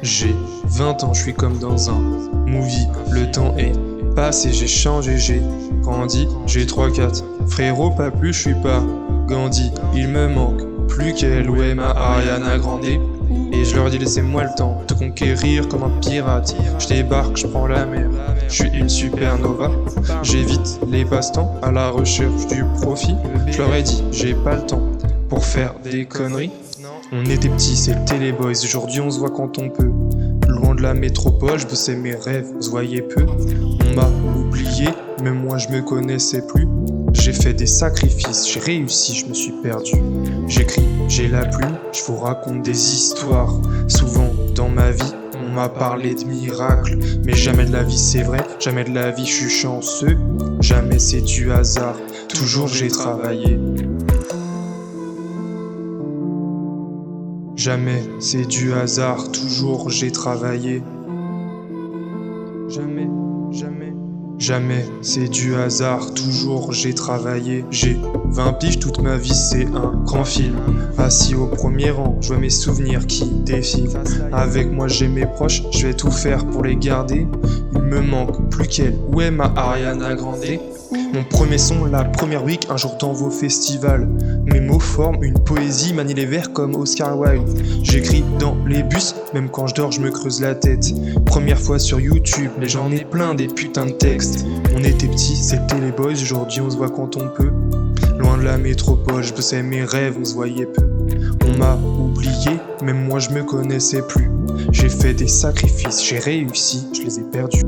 J'ai 20 ans, je suis comme dans un movie. Le temps est passé, j'ai changé, j'ai grandi. J'ai 3-4 frérot, pas plus, je suis pas Gandhi. Il me manque plus qu'elle, ouais, ma Ariana Grande. Et je leur dis laissez-moi le temps de conquérir comme un pirate. Je débarque, je prends la mer, je suis une supernova. J'évite les passe-temps à la recherche du profit. Je leur ai dit j'ai pas le temps pour faire des conneries. On était petits, c'était les boys, aujourd'hui on se voit quand on peut. Loin de la métropole, je bossais mes rêves, on se voyait peu. On m'a oublié, même moi je me connaissais plus. J'ai fait des sacrifices, j'ai réussi, je me suis perdu. J'écris, j'ai la plume, je vous raconte des histoires. Souvent dans ma vie, on m'a parlé de miracles. Mais jamais de la vie c'est vrai, jamais de la vie je suis chanceux. Jamais c'est du hasard, toujours j'ai travaillé. Jamais c'est du hasard, toujours j'ai travaillé. Jamais c'est du hasard, toujours j'ai travaillé. J'ai 20 piges, toute ma vie c'est un grand film. Assis au premier rang, je vois mes souvenirs qui défilent. Avec moi j'ai mes proches, je vais tout faire pour les garder. Il me manque plus qu'elle, où est ma Ariana Grande? Mon premier son, la première week, un jour dans vos festivals. Mes mots forment une poésie, manie les vers comme Oscar Wilde. J'écris dans les bus, même quand je dors je me creuse la tête. Première fois sur YouTube, mais j'en ai plein des putains de textes. On était petits, c'était les boys, aujourd'hui on se voit quand on peut. Loin de la métropole, je bossais mes rêves, on se voyait peu. On m'a oublié, même moi je me connaissais plus. J'ai fait des sacrifices, j'ai réussi, je les ai perdus.